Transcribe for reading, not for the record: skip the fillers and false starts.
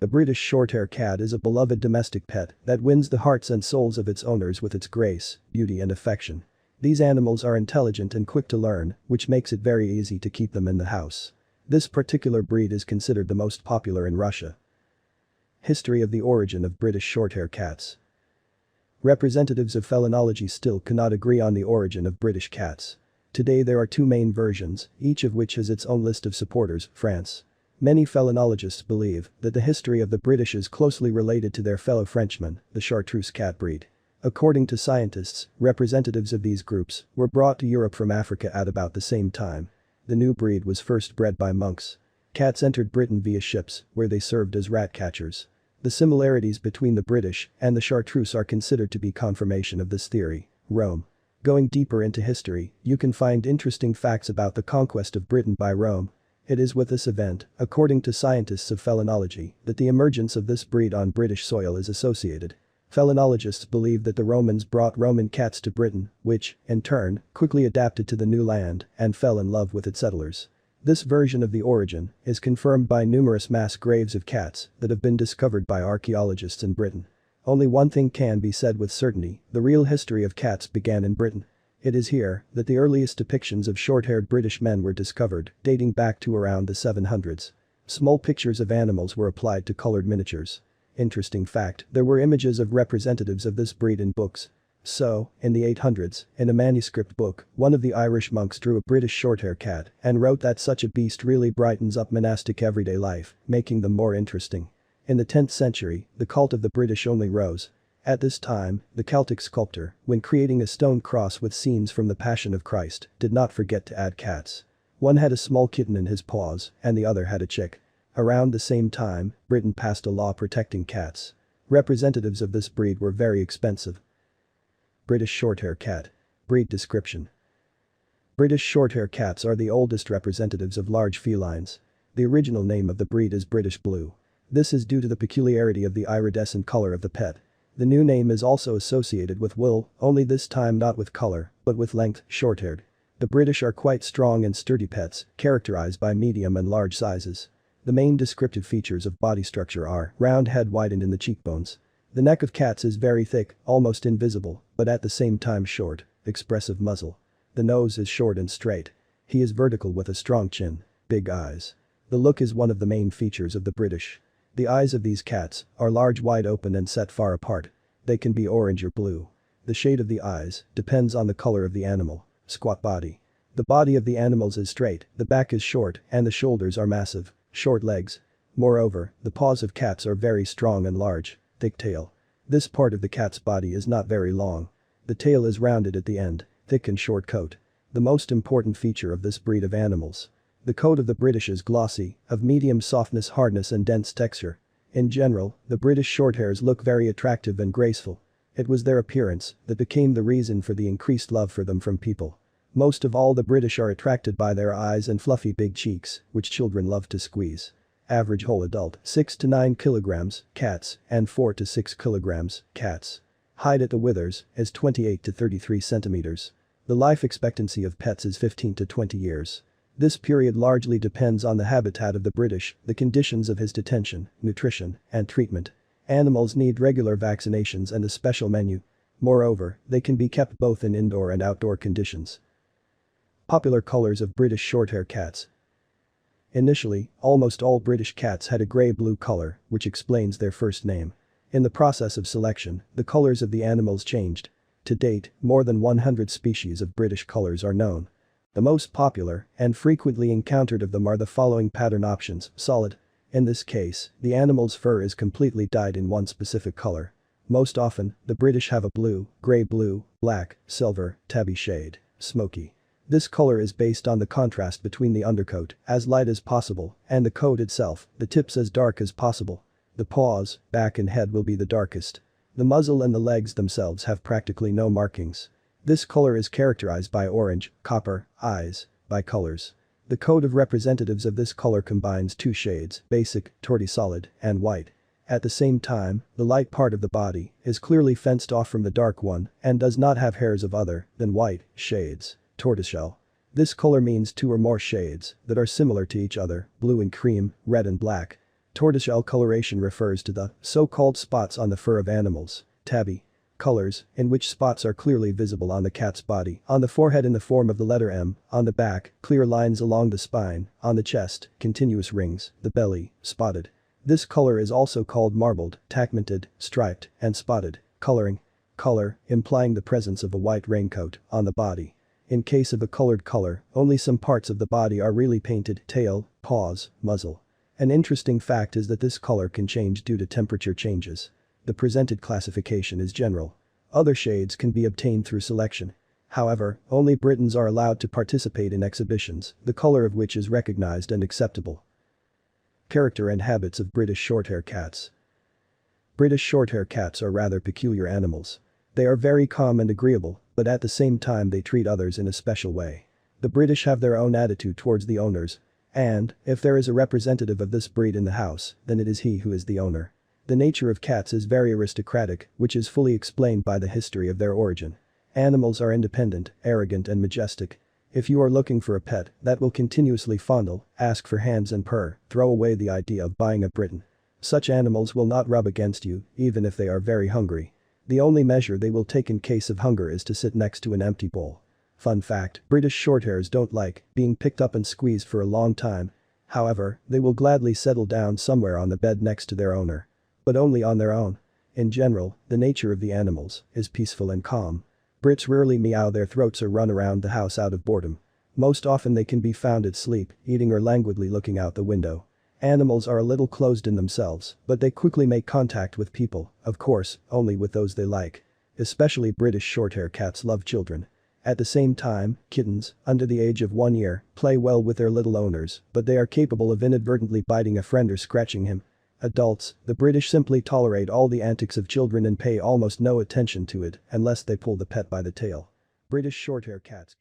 The British Shorthair cat is a beloved domestic pet that wins the hearts and souls of its owners with its grace, beauty and affection. These animals are intelligent and quick to learn, which makes it very easy to keep them in the house. This particular breed is considered the most popular in Russia. History of the origin of British Shorthair cats. Representatives of felinology still cannot agree on the origin of British cats. Today there are two main versions, each of which has its own list of supporters. France. Many felinologists believe that the history of the British is closely related to their fellow Frenchmen, the Chartreuse cat breed. According to scientists, representatives of these groups were brought to Europe from Africa at about the same time. The new breed was first bred by monks. Cats entered Britain via ships, where they served as rat catchers. The similarities between the British and the Chartreuse are considered to be confirmation of this theory. Rome. Going deeper into history, you can find interesting facts about the conquest of Britain by Rome. It is with this event, according to scientists of felinology, that the emergence of this breed on British soil is associated. Felinologists believe that the Romans brought Roman cats to Britain, which, in turn, quickly adapted to the new land and fell in love with its settlers. This version of the origin is confirmed by numerous mass graves of cats that have been discovered by archaeologists in Britain. Only one thing can be said with certainty, the real history of cats began in Britain. It is here that the earliest depictions of short-haired British men were discovered, dating back to around the 700s. Small pictures of animals were applied to colored miniatures. Interesting fact, there were images of representatives of this breed in books. So, in the 800s, in a manuscript book, one of the Irish monks drew a British short-haired cat and wrote that such a beast really brightens up monastic everyday life, making them more interesting. In the 10th century, the cult of the British only rose. At this time, the Celtic sculptor, when creating a stone cross with scenes from the Passion of Christ, did not forget to add cats. One had a small kitten in his paws, and the other had a chick. Around the same time, Britain passed a law protecting cats. Representatives of this breed were very expensive. British Shorthair cat. Breed description. British Shorthair cats are the oldest representatives of large felines. The original name of the breed is British Blue. This is due to the peculiarity of the iridescent color of the pet. The new name is also associated with wool, only this time not with color, but with length, short-haired. The British are quite strong and sturdy pets, characterized by medium and large sizes. The main descriptive features of body structure are round head widened in the cheekbones. The neck of cats is very thick, almost invisible, but at the same time short, expressive muzzle. The nose is short and straight. He is vertical with a strong chin, big eyes. The look is one of the main features of the British. The eyes of these cats are large, wide open and set far apart. They can be orange or blue. The shade of the eyes depends on the color of the animal. Squat body. The body of the animals is straight, the back is short, and the shoulders are massive. Short legs. Moreover, the paws of cats are very strong and large. Thick tail. This part of the cat's body is not very long. The tail is rounded at the end. Thick and short coat. The most important feature of this breed of animals. The coat of the British is glossy, of medium softness, hardness and dense texture. In general, the British Shorthairs look very attractive and graceful. It was their appearance that became the reason for the increased love for them from people. Most of all, the British are attracted by their eyes and fluffy big cheeks, which children love to squeeze. Average whole adult 6 to 9 kilograms, cats, and 4 to 6 kilograms, cats. Height at the withers is 28 to 33 centimeters. The life expectancy of pets is 15 to 20 years. This period largely depends on the habitat of the British, the conditions of his detention, nutrition, and treatment. Animals need regular vaccinations and a special menu. Moreover, they can be kept both in indoor and outdoor conditions. Popular colors of British Shorthair cats. Initially, almost all British cats had a grey-blue color, which explains their first name. In the process of selection, the colors of the animals changed. To date, more than 100 species of British colors are known. The most popular and frequently encountered of them are the following pattern options: solid. In this case, the animal's fur is completely dyed in one specific color. Most often, the British have a blue, grey-blue, black, silver, tabby shade, smoky. This color is based on the contrast between the undercoat, as light as possible, and the coat itself, the tips as dark as possible. The paws, back and head will be the darkest. The muzzle and the legs themselves have practically no markings. This color is characterized by orange, copper, eyes, bicolors. The coat of representatives of this color combines two shades, basic, torty-solid, and white. At the same time, the light part of the body is clearly fenced off from the dark one and does not have hairs of other than white shades, tortoiseshell. This color means two or more shades that are similar to each other, blue and cream, red and black. Tortoiseshell coloration refers to the so-called spots on the fur of animals. Tabby colors, in which spots are clearly visible on the cat's body, on the forehead in the form of the letter M, on the back, clear lines along the spine, on the chest, continuous rings, the belly, spotted. This color is also called marbled, tagmented, striped, and spotted. Coloring. Color, implying the presence of a white raincoat on the body. In case of a colored color, only some parts of the body are really painted: tail, paws, muzzle. An interesting fact is that this color can change due to temperature changes. The presented classification is general. Other shades can be obtained through selection. However, only Britons are allowed to participate in exhibitions, the color of which is recognized and acceptable. Character and habits of British Shorthair cats. British Shorthair cats are rather peculiar animals. They are very calm and agreeable, but at the same time they treat others in a special way. The British have their own attitude towards the owners, and, if there is a representative of this breed in the house, then it is he who is the owner. The nature of cats is very aristocratic, which is fully explained by the history of their origin. Animals are independent, arrogant and majestic. If you are looking for a pet that will continuously fondle, ask for hands and purr, throw away the idea of buying a Briton. Such animals will not rub against you, even if they are very hungry. The only measure they will take in case of hunger is to sit next to an empty bowl. Fun fact, British Shorthairs don't like being picked up and squeezed for a long time. However, they will gladly settle down somewhere on the bed next to their owner. But only on their own. In general, the nature of the animals is peaceful and calm. Brits rarely meow their throats or run around the house out of boredom. Most often they can be found asleep, eating or languidly looking out the window. Animals are a little closed in themselves, but they quickly make contact with people, of course, only with those they like. Especially British Shorthair cats love children. At the same time, kittens, under the age of 1 year, play well with their little owners, but they are capable of inadvertently biting a friend or scratching him. Adults, the British simply tolerate all the antics of children and pay almost no attention to it unless they pull the pet by the tail. British Shorthair cats